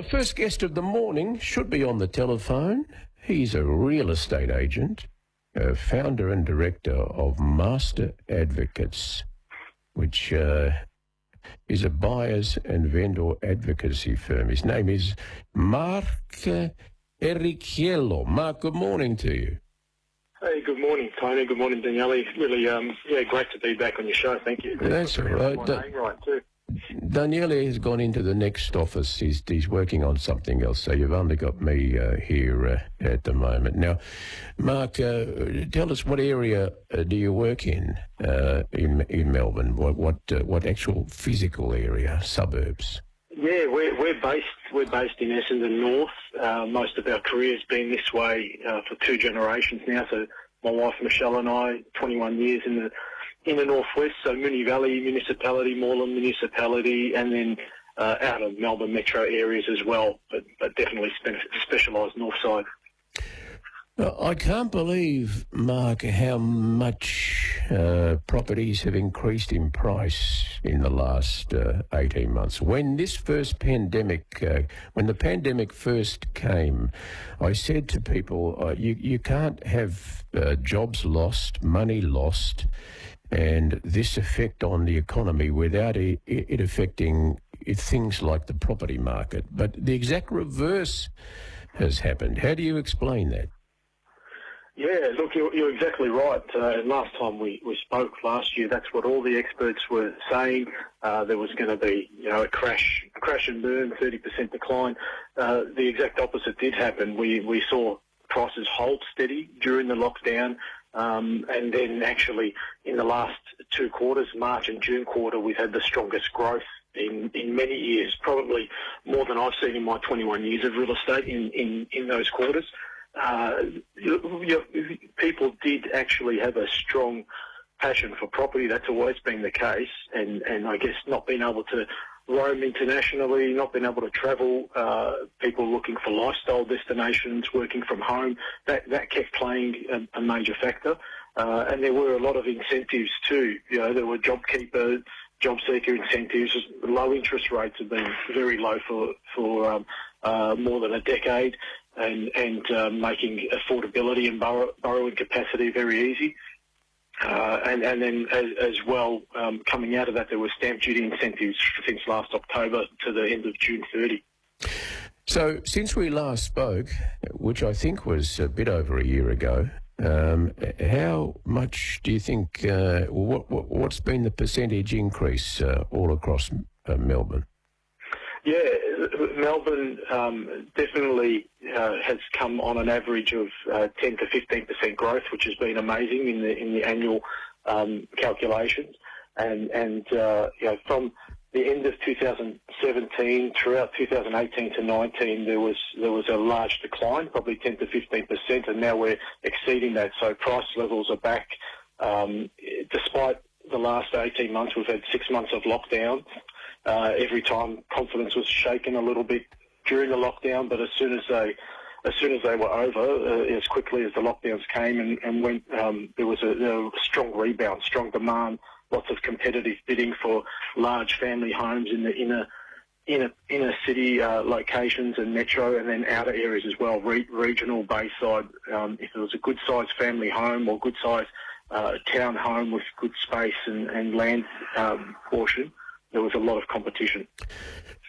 first guest of the morning should be on the telephone. He's a real estate agent, founder and director of Master Advocates, which is a buyers and vendor advocacy firm. His name is Mark Errichiello. Mark, good morning to you. Hey, good morning, Tony. Good morning, Daniele. Really, great to be back on your show. Thank you. That's all right. My name right too. Daniele has gone into the next office. He's working on something else, so you've only got me here at the moment. Now, Mark, tell us, what area do you work in Melbourne? What actual physical area, suburbs? Yeah, we're based in Essendon North. Most of our career's been this way for 2 generations now. So my wife Michelle and I, 21 years in the northwest, so Moonee Valley Municipality, Moreland Municipality, and then out of Melbourne metro areas as well, but definitely specialised north side. I can't believe, Mark, how much properties have increased in price in the last 18 months. When this first pandemic, when the pandemic first came, I said to people, you can't have jobs lost, money lost, and this effect on the economy without it affecting things like the property market. But the exact reverse has happened. How do you explain that? Yeah, look, you're exactly right. Last time we spoke last year, that's what all the experts were saying. There was going to be, a crash and burn, 30% decline. The exact opposite did happen. We saw prices hold steady during the lockdown, and then actually in the last 2 quarters, March and June quarter, we've had the strongest growth in many years, probably more than I've seen in my 21 years of real estate in those quarters. People did actually have a strong passion for property. That's always been the case, and I guess not being able to roam internationally, not being able to travel, people looking for lifestyle destinations, working from home, that kept playing a major factor. And there were a lot of incentives too. There were JobKeeper, job seeker incentives. Low interest rates have been very low for more than a decade, and making affordability and borrowing capacity very easy. And then as well, coming out of that, there were stamp duty incentives since last October to the end of June 30. So since we last spoke, which I think was a bit over a year ago, how much do you think, what's been the percentage increase all across Melbourne? Yeah, Melbourne definitely has come on an average of 10 to 15% growth, which has been amazing in the annual calculations. And from the end of 2017 throughout 2018 to 19, there was a large decline, probably 10 to 15%, and now we're exceeding that. So price levels are back. Despite the last 18 months, we've had 6 months of lockdown. Every time confidence was shaken a little bit during the lockdown, but as soon as they were over, as quickly as the lockdowns came and went, there was a strong rebound, strong demand, lots of competitive bidding for large family homes in the inner city locations and metro, and then outer areas as well, regional, Bayside. If it was a good sized family home or good sized town home with good space and land portion, there was a lot of competition.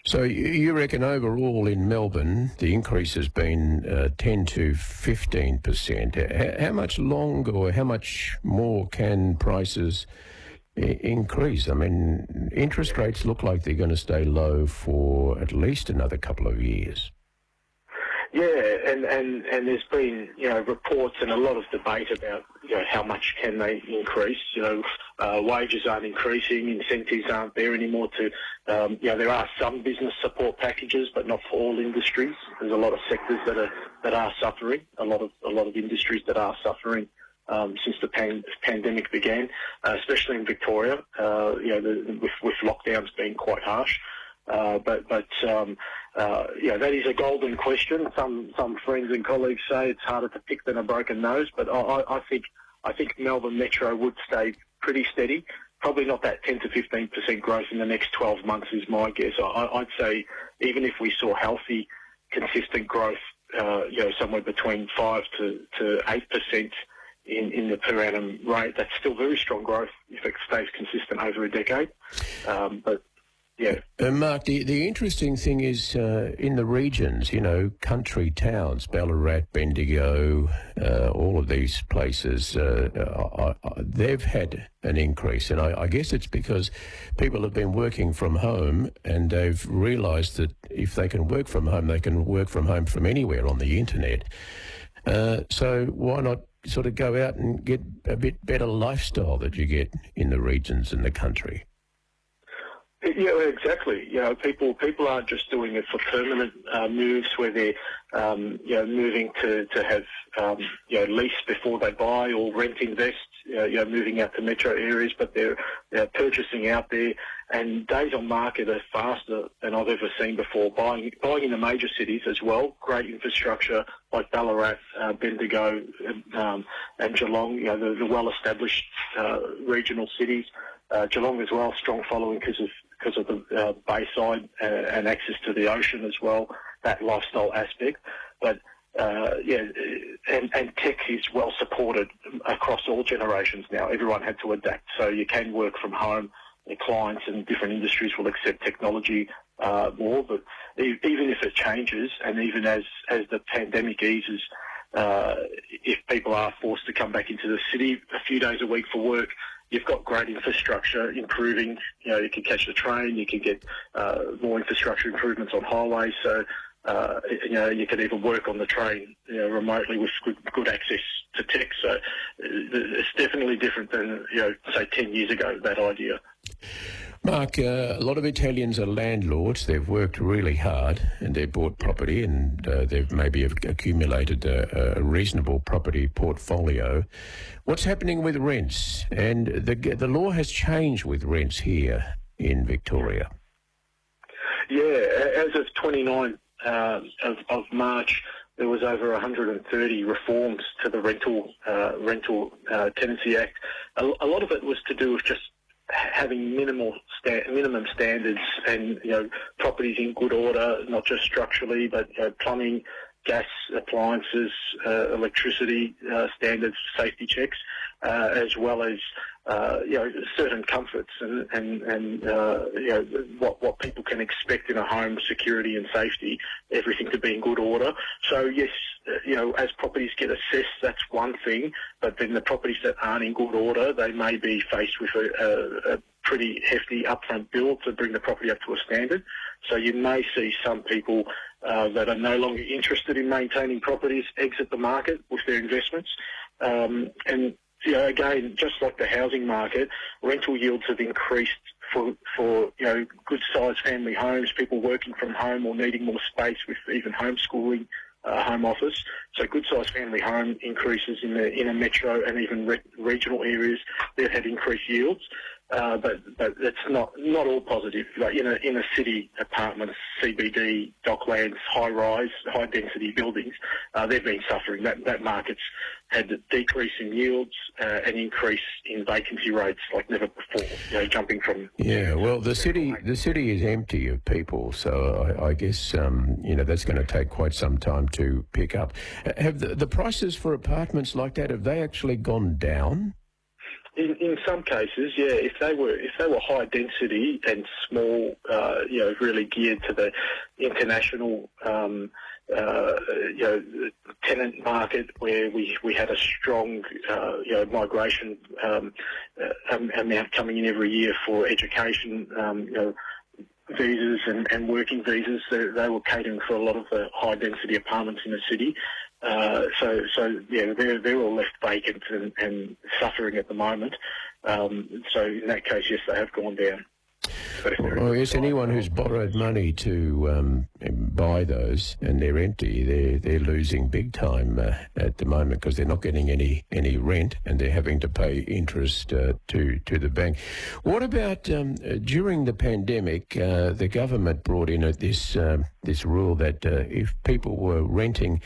So you reckon overall in Melbourne the increase has been 10 to 15%. How much longer or how much more can prices increase? I mean, interest rates look like they're going to stay low for at least another couple of years. Yeah, and there's been, reports and a lot of debate about, how much can they increase. Wages aren't increasing, incentives aren't there anymore to, there are some business support packages, but not for all industries. There's a lot of sectors that are suffering, a lot of industries that are suffering since the pandemic began, especially in Victoria, with lockdowns being quite harsh. That is a golden question. Some friends and colleagues say it's harder to pick than a broken nose, but I think Melbourne Metro would stay pretty steady. probably not that 10 to 15% growth in the next 12 months is my guess. I'd say even if we saw healthy, consistent growth, somewhere between 5 to 8% in the per annum rate, that's still very strong growth if it stays consistent over a decade. But yeah. Mark, the interesting thing is in the regions, country towns, Ballarat, Bendigo, all of these places, they've had an increase. And I guess it's because people have been working from home and they've realised that if they can work from home, they can work from home from anywhere on the internet. So why not sort of go out and get a bit better lifestyle that you get in the regions and the country? Yeah, exactly. People aren't just doing it for permanent moves where they're, moving to have, lease before they buy or rent invest, moving out to metro areas, but they're purchasing out there. And days on market are faster than I've ever seen before. Buying in the major cities as well, great infrastructure like Ballarat, Bendigo, and Geelong, the well-established regional cities. Geelong as well, strong following because of the bayside and access to the ocean as well, that lifestyle aspect. But and tech is well supported across all generations now. Everyone had to adapt, so you can work from home. The clients and different industries will accept technology more, but even if it changes, and even as the pandemic eases, if people are forced to come back into the city a few days a week for work, you've got great infrastructure improving. You can catch the train, you can get more infrastructure improvements on highways. So, you can even work on the train, remotely with good access to tech. So it's definitely different than, say 10 years ago, that idea. Mark, a lot of Italians are landlords. They've worked really hard and they've bought property and they've maybe accumulated a reasonable property portfolio. What's happening with rents? And the law has changed with rents here in Victoria. Yeah, as of 29 of March, there was over 130 reforms to the Rental Tenancy Act. A lot of it was to do with just having minimum standards and properties in good order, not just structurally, but plumbing, gas, appliances, electricity standards, safety checks, as well as certain comforts and what people can expect in a home, security and safety, everything to be in good order. So yes, as properties get assessed, that's one thing, but then the properties that aren't in good order, they may be faced with a pretty hefty upfront bill to bring the property up to a standard. So you may see some people that are no longer interested in maintaining properties exit the market with their investments. And again, just like the housing market, rental yields have increased for good-sized family homes, people working from home or needing more space with even homeschooling, home office. So good-sized family home increases in the inner metro and even regional areas. They've had increased yields. But it's not all positive. Like in a city, apartments, CBD, docklands, high-rise, high-density buildings, they've been suffering. That market's had a decrease in yields and increase in vacancy rates like never before. Jumping from well, the city is empty of people, so I guess that's going to take quite some time to pick up. Have the prices for apartments like that, have they actually gone down? In some cases, yeah. If they were high density and small, really geared to the international, tenant market where we had a strong, migration amount coming in every year for education, visas and working visas. They were catering for a lot of the high density apartments in the city. They're all left vacant and suffering at the moment. So in that case, yes, they have gone down. Well, yes, anyone who's borrowed money to buy those and they're empty, they're losing big time at the moment because they're not getting any rent and they're having to pay interest to the bank. What about during the pandemic? The government brought in this rule that if people were renting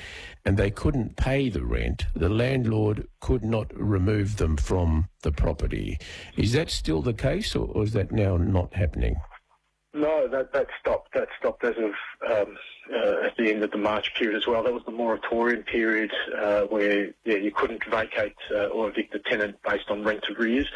and they couldn't pay the rent, the landlord could not remove them from the property. Is that still the case, or is that now not happening? No, that stopped. That stopped as of at the end of the March period as well. That was the moratorium period where you couldn't vacate or evict a tenant based on rent arrears.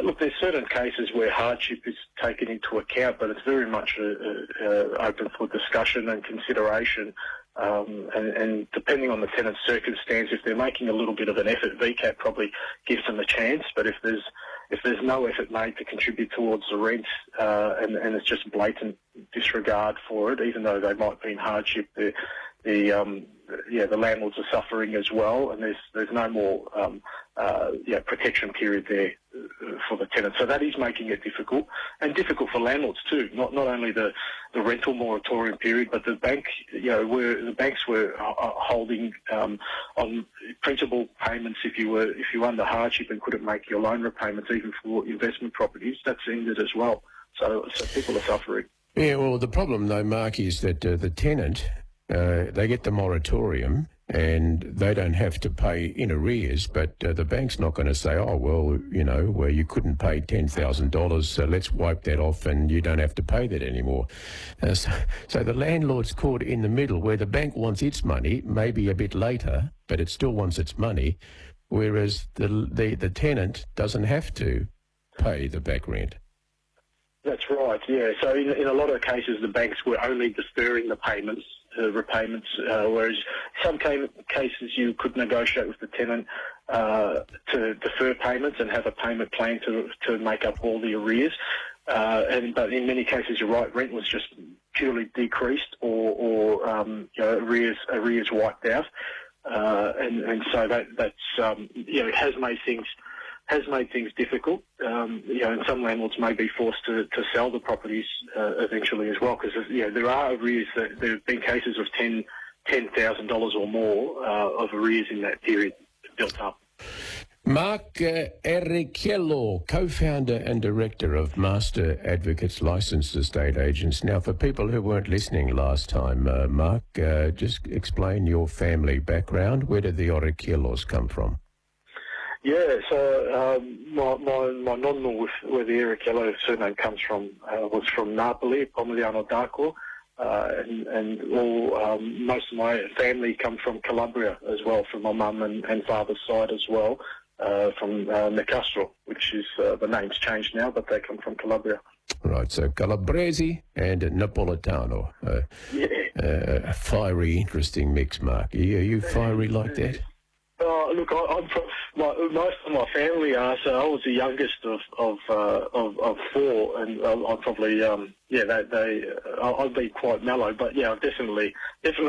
Look, there's certain cases where hardship is taken into account, but it's very much open for discussion and consideration. And depending on the tenant's circumstance, if they're making a little bit of an effort, VCAT probably gives them a chance. But if there's no effort made to contribute towards the rent and it's just blatant disregard for it, even though they might be in hardship, the landlords are suffering as well, and there's no more protection period there for the tenant. So that is making it difficult, and difficult for landlords too. Not only the rental moratorium period, but the bank, where the banks were holding on principal payments if you were under hardship and couldn't make your loan repayments, even for investment properties. That's ended as well. So people are suffering. Yeah, well, the problem though, Mark, is that the tenant, they get the moratorium and they don't have to pay in arrears, but the bank's not going to say, oh, well, you couldn't pay $10,000, so let's wipe that off and you don't have to pay that anymore. So the landlord's caught in the middle where the bank wants its money, maybe a bit later, but it still wants its money, whereas the tenant doesn't have to pay the back rent. That's right, yeah. So in a lot of cases, the banks were only deferring the payments, repayments, whereas some cases you could negotiate with the tenant to defer payments and have a payment plan to make up all the arrears. But in many cases, you're right, rent was just purely decreased or arrears wiped out, and so that's it has made things difficult. And some landlords may be forced to sell the properties eventually as well, because there are arrears. There have been cases of $10,000 or more of arrears in that period built up. Mark Errichiello, co-founder and director of Master Advocates Licensed Estate Agents. Now, for people who weren't listening last time, Mark, just explain your family background. Where did the Errichiellos come from? Yeah, so my nonno, where the Errichiello surname comes from, was from Napoli, Pomigliano d'Acqua, and most of my family come from Calabria as well, from my mum and father's side as well, from Nicastro, which is, the name's changed now, but they come from Calabria. Right, so Calabrese and Napolitano. A fiery, interesting mix, Mark. Are you fiery like that? Look, I'm from, most of my family are. So I was the youngest of four, and I probably I'd be quite mellow, but yeah, I definitely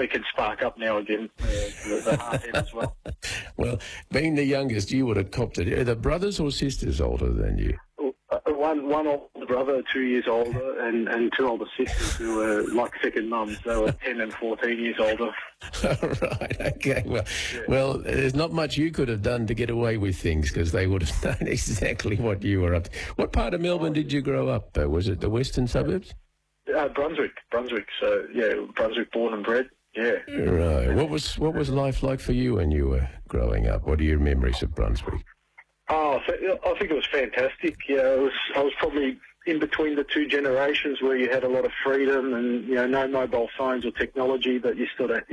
can spark up now again. The hard head as well. Well, being the youngest, you would have copped it. Are the brothers or sisters older than you? One older brother, 2 years older, and two older sisters who were like second mums. They were 10 and 14 years older. Right, okay. Well, there's not much you could have done to get away with things, because they would have done exactly what you were up to. What part of Melbourne did you grow up? Was it the western suburbs? Brunswick. So, yeah, Brunswick born and bred, yeah. Right. What was life like for you when you were growing up? What are your memories of Brunswick? Oh, I think it was fantastic. Yeah, I was probably in between the two generations where you had a lot of freedom and no mobile phones or technology, but you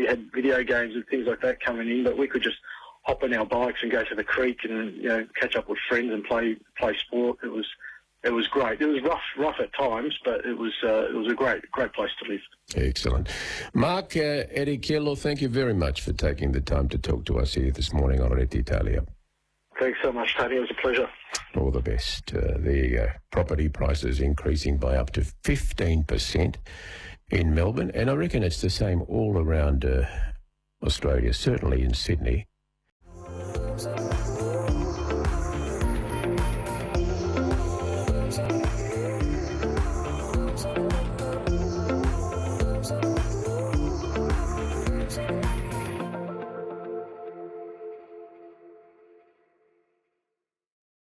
had video games and things like that coming in. But we could just hop on our bikes and go to the creek and catch up with friends and play sport. It was great. It was rough at times, but it was a great place to live. Excellent. Mark Errichiello, thank you very much for taking the time to talk to us here this morning on Rete Italia. Thanks so much, Tony. It was a pleasure. All the best. The property prices increasing by up to 15% in Melbourne, and I reckon it's the same all around Australia, certainly in Sydney.